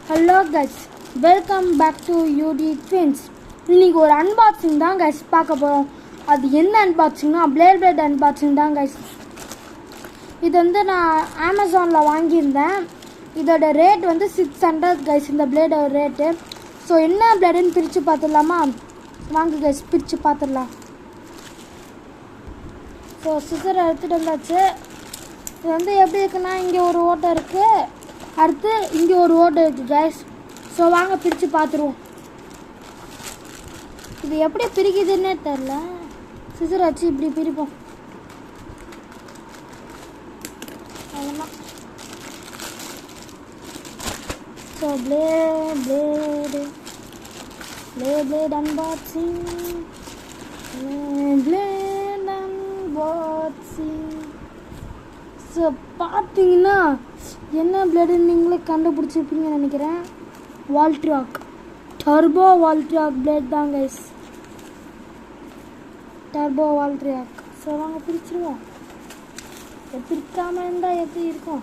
Hello guys, welcome back to UD twins. இன்னைக்கு ஒரு unboxing தான் கைஸ் பார்க்க போகிறோம். அது என்ன அன்பாக்சிங்னா பிளேட் அன்பாக்சிங் தான் கைஸ். இது வந்து நான் அமேசானில் வாங்கியிருந்தேன். இதோட ரேட் வந்து 600 கைஸ், இந்த பிளேடோட ரேட்டு. ஸோ என்ன பிளேடுன்னு பிரித்து பார்த்துடலாமா? வாங்க கைஸ், பிரித்து பார்த்துடலாம். ஸோ சிசரை எடுத்துகிட்டு வந்தாச்சு. இது வந்து எப்படி இருக்குன்னா, இங்கே ஒரு ஓட்டை இருக்குது, அடுத்து இங்கே ஒரு ஓட்டை இருக்குது கைஸ். ஸோ வாங்க பிரித்து பார்த்துருவோம். இது எப்படி பிரிக்குதுன்னே தெரில. சிசரை வச்சு இப்படி பிரிப்போம். அவ்வளோதான். So plate unboxing. ஸோ பார்த்தீங்கன்னா என்ன பிளேடுன்னு நீங்களே கண்டுபிடிச்சிருப்பீங்கன்னு நினைக்கிறேன். வால்ட்ராக் டர்போ வால்ட்ராக் பிளேட் தான் கைஸ். டர்போ வால்ட்ராக். ஸோ வாங்க பிரிச்சுருவோம். பிரிக்காமல் இருந்தால் எப்படி இருக்கும்?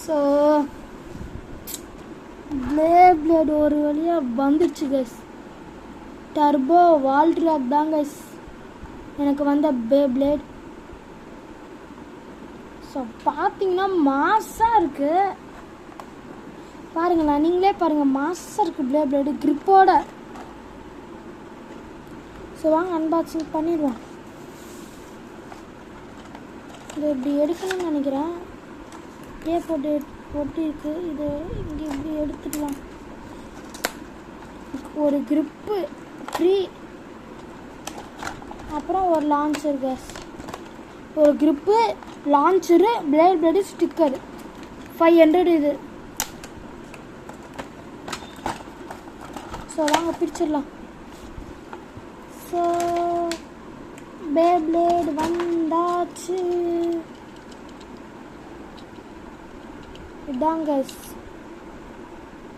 ஸோ பிளேட் ஒரு வழியாக வந்துடுச்சு கைஸ். டர்போ வால்ட்ராக் தான் கைஸ் எனக்கு வந்த பிளேட். ஸோ பார்த்தீங்கன்னா மாஸாக இருக்குது. பாருங்களேன், நீங்களே பாருங்கள், மாஸாக இருக்குது பிளேடு கிரிப்போட. ஸோ வாங்க அன்பாக்சிங் பண்ணிடுவோம். இது இப்படி எடுக்கணும்னு நினைக்கிறேன். போட்டு இருக்கு. இது இங்கே இப்படி எடுத்துக்கலாம். ஒரு கிரிப்பு ஃப்ரீ, அப்புறம் ஒரு லான்ச்சர் கேஸ். ஒரு கிரிப்பு, லான்ச்சரு, பிளேடு ஸ்டிக்கர் 500 இது. ஸோ வாங்க பிடிச்சிடலாம். ஸோ பிளேட் வந்தாச்சு. இதான் கைஸ்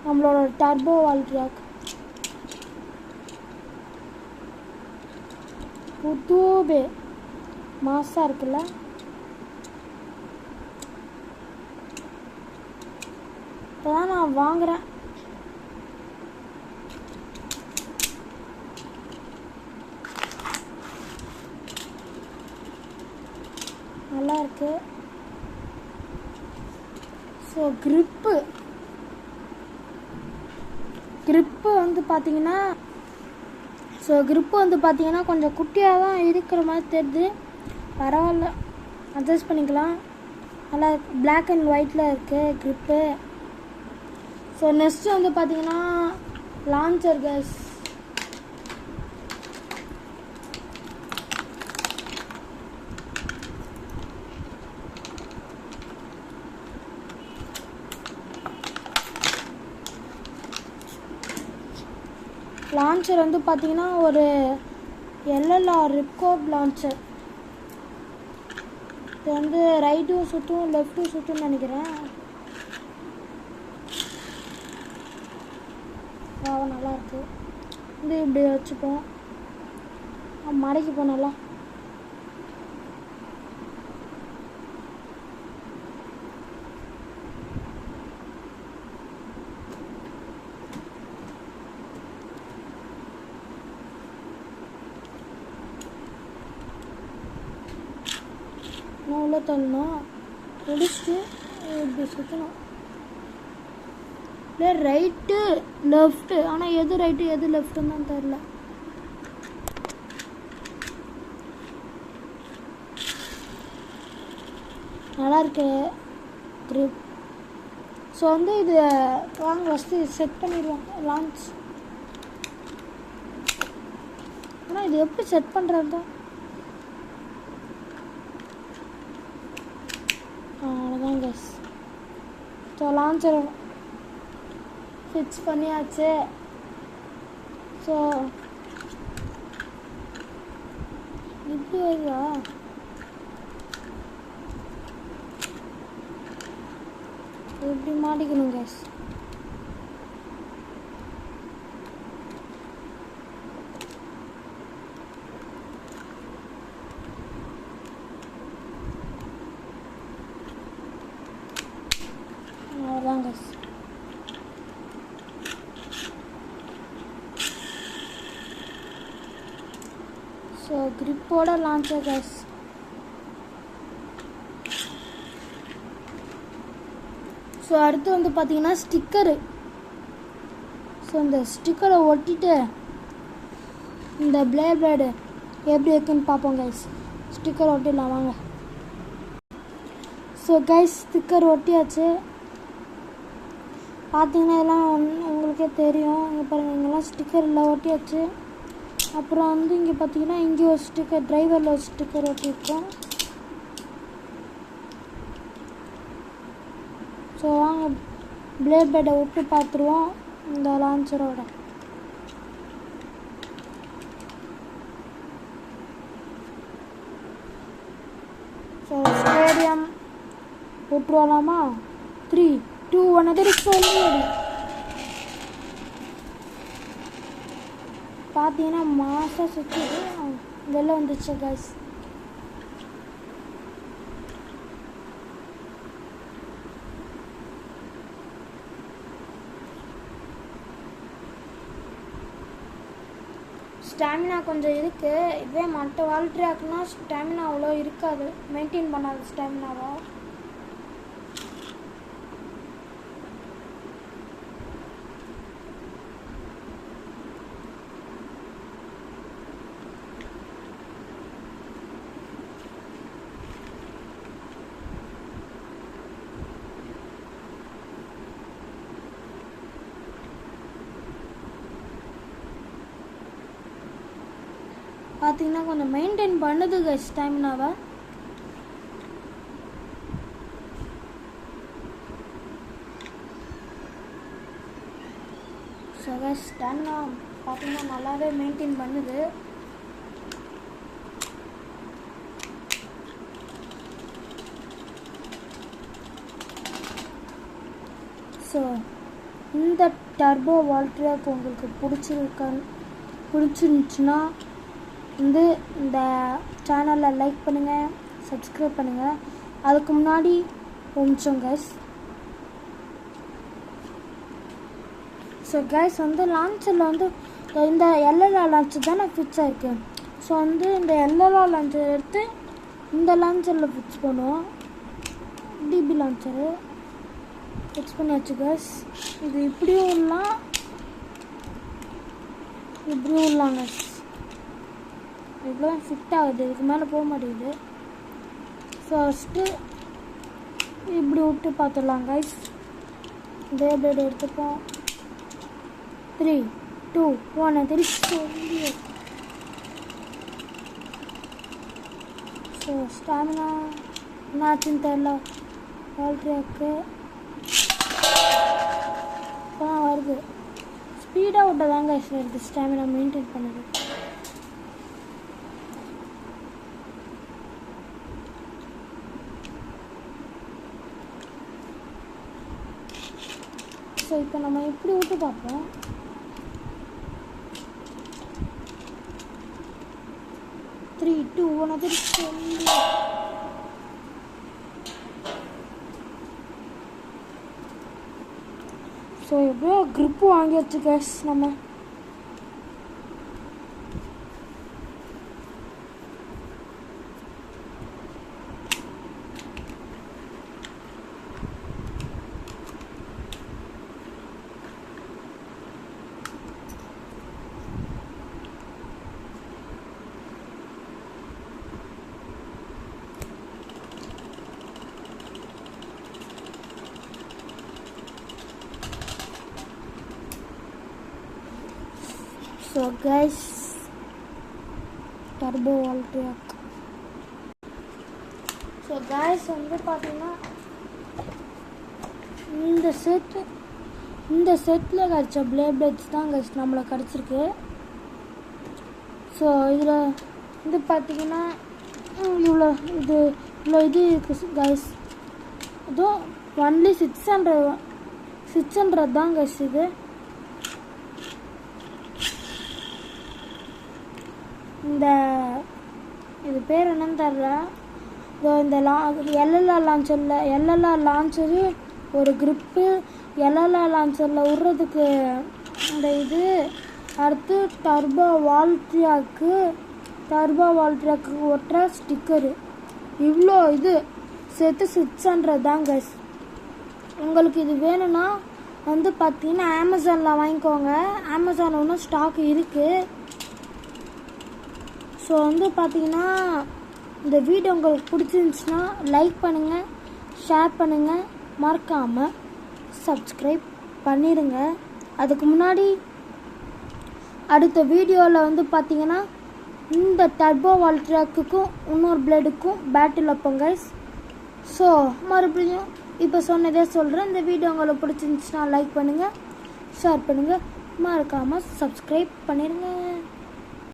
நம்மளோட டர்போ வால்ட்ராக். புதுவே மாஸாக இருக்குல்ல? இப்போதான் நான் வாங்குறேன். நல்லா இருக்கு. ஸோ கிரிப்பு வந்து பார்த்தீங்கன்னா கொஞ்சம் குட்டியாக தான் இருக்கிற மாதிரி தெரியுது. பரவாயில்ல, அட்ஜஸ்ட் பண்ணிக்கலாம். நல்லா பிளாக் அண்ட் ஒயிட்டில் இருக்குது கிரிப்பு. ஸோ நெக்ஸ்ட்டு வந்து பார்த்தீங்கன்னா லான்ச்சர் கேஸ். லான்ச்சர் வந்து பார்த்தீங்கன்னா ஒரு எல்எல்ஆர் ரிப்கோட் லான்ச்சர். இது வந்து ரைட்டும் சுற்றும் லெஃப்ட்டும் சுற்றும்னு நினைக்கிறேன். நல்லாயிருக்கு. இது இப்படி வச்சுப்போம், மடக்கிப்போம் நல்லா. உள்ள தள்ளணும், பிடிச்சிட்டு இப்படி சுற்றணும். இல்லை ரைட்டு லெஃப்ட்டு, ஆனால் எது ரைட்டு எது லெஃப்ட்டுன்னு தான் தெரில. நல்லா இருக்கு கிரிப். ஸோ வந்து இது வாங்க ஃபஸ்ட்டு செட் பண்ணிடுவோம். லான்ச். ஆனால் இது எப்படி செட் பண்ணுறது தான்? அவ்வளோதான் கைஸ். ஸோ லான்ச்சர் ஃபிக்ஸ் பண்ணியாச்சு. ஸோ இப்படி வருதா? இப்படி மாட்டிக்கணும் கைஸ். அவ்வளோதான் கைஸ். ஸோ கிரிப்போட லான்ச்சர் கைஸ். ஸோ அடுத்து வந்து பார்த்தீங்கன்னா ஸ்டிக்கரு. ஸோ இந்த ஸ்டிக்கரை ஒட்டிட்டு இந்த பிளேடு எப்படி இருக்குன்னு பார்ப்போம் கைஸ். ஸ்டிக்கர் ஒட்டிடலாம் வாங்க. ஸோ கைஸ் ஸ்டிக்கர் ஒட்டியாச்சு. பார்த்தீங்கன்னா இதெல்லாம் உங்களுக்கே தெரியும். இங்கே பாருங்கள், இங்கெல்லாம் ஸ்டிக்கர் இல்லை ஒட்டியாச்சு. அப்புறம் வந்து இங்கே பார்த்தீங்கன்னா இங்கே ஒரு ஸ்டிக்கர், டிரைவரில் ஒரு ஸ்டிக்கர் ஒட்டியிருக்கோம். ஸோ வாங்க பிளேட் பேடை விட்டு பார்த்துருவோம் இந்த லான்ச்சரோட. So stadium விட்டுருவலாமா? 3, 2, 1 அது சொல்லி பார்த்தீங்கன்னா மாதம் சுற்றிட்டு வெளில வந்துச்சு கைஸ். ஸ்டாமினா கொஞ்சம் இருக்குது. இதே மற்ற வால் ட்ராக்னா ஸ்டாமினா அவ்வளோ இருக்காது, மெயின்டைன் பண்ணாது ஸ்டாமினாவை. பார்த்தீங்கன்னா கொஞ்சம் மெயின்டைன் பண்ணுது கைஸ் ஸ்டாமினாவை. ஸோ கைஸ் ஸ்டாமினா பார்த்தீங்கன்னா நல்லாவே மெயின்டைன் பண்ணுது. ஸோ இந்த டர்போ வால் ட்ராக் உங்களுக்கு பிடிச்சிருந்துச்சுன்னா வந்து இந்த சேனலை லைக் பண்ணுங்கள், சப்ஸ்கிரைப் பண்ணுங்கள். அதுக்கு முன்னாடி ஒரு நிமிஷம் கைஸ். ஸோ கைஸ் வந்து லான்ச்சரில் வந்து இந்த எல்எல்ஆர் லான்ச்சர் தானே ஃபிக்ஸ் ஆகிருக்கு. ஸோ வந்து இந்த எல்எல்ஆர் லான்ச்சர் எடுத்து இந்த லான்ச்சரில் ஃபிக்ஸ் பண்ணுவோம். டிபி லான்ச்சரு ஃபிக்ஸ் பண்ணியாச்சு கைஸ். இது இப்படியும் இல்லாம் இப்படியும் இல்லாங்க. இவ்வளோ ஃபிட் ஆகுது, இதுக்கு மேலே போக மாட்டேங்குது. ஃபர்ஸ்ட்டு இப்படி விட்டு பார்த்துடலாம் கைஸ். இதே பிளேடு எடுத்துப்போம். 3, 2, 1 திருச்சி. ஸோ ஸ்டாமினா என்னாச்சுன்னு தெரில. வால் ட்ராக்கு இப்போ தான் வருது. ஸ்பீடாக விட்டதாங்க இருக்குது ஸ்டாமினா மெயின்டைன் பண்ணுது. ஸோ இப்போ நம்ம இப்படி விட்டு பார்ப்போம். த்ரீ டூ ஒன் அது ஸோ எப்படியோ க்ரிப்பு வாங்கியாச்சு கேஸ் நம்ம. ஸோ கைஸ் டர்போ வால் ட்ராக். ஸோ கைஸ் வந்து பார்த்தீங்கன்னா இந்த செட்டில் கிடச்ச பிளேட்ஸ் தான் கைஸ் நம்மளுக்கு கிடச்சிருக்கு. ஸோ இதில் வந்து பார்த்தீங்கன்னா இவ்வளோ இது இருக்குது கைஸ். அதுவும் ஒன்லி 600 தான் கைஸ் இது. இது பேர் என்னன்னு தெரியல. இந்த எல்எல்ஆர் லான்ச்சரு ஒரு கிரிப்பு, எல்எல்ஆர் லான்ச்சரில் விட்றதுக்கு இந்த இது, அடுத்து டர்போ வால்ட்ரியாக்கு ஒட்டுற ஸ்டிக்கரு, இவ்வளோ இது சேர்த்து 600 தான் கைஸ். உங்களுக்கு இது வேணும்னா வந்து பார்த்தீங்கன்னா அமேசானில் வாங்கிக்கோங்க. அமேசானில் ஒன்றும் ஸ்டாக் இருக்குது. ஸோ வந்து பார்த்தீங்கன்னா இந்த வீடியோ உங்களுக்கு பிடிச்சிருந்துச்சுன்னா லைக் பண்ணுங்கள், ஷேர் பண்ணுங்கள், மறக்காமல் சப்ஸ்கிரைப் பண்ணிடுங்க. அதுக்கு முன்னாடி அடுத்த வீடியோவில் வந்து பார்த்தீங்கன்னா இந்த டர்போ வால்ட்ராக்குக்கும் இன்னொரு பிளேடுக்கும் பேட்டில் வைப்போம் கைஸ். ஸோ மறுபடியும் இப்போ சொன்னதே சொல்கிறேன். இந்த வீடியோ உங்களுக்கு பிடிச்சிருந்துச்சுன்னா லைக் பண்ணுங்கள், ஷேர் பண்ணுங்கள், மறக்காமல் சப்ஸ்கிரைப் பண்ணிடுங்க.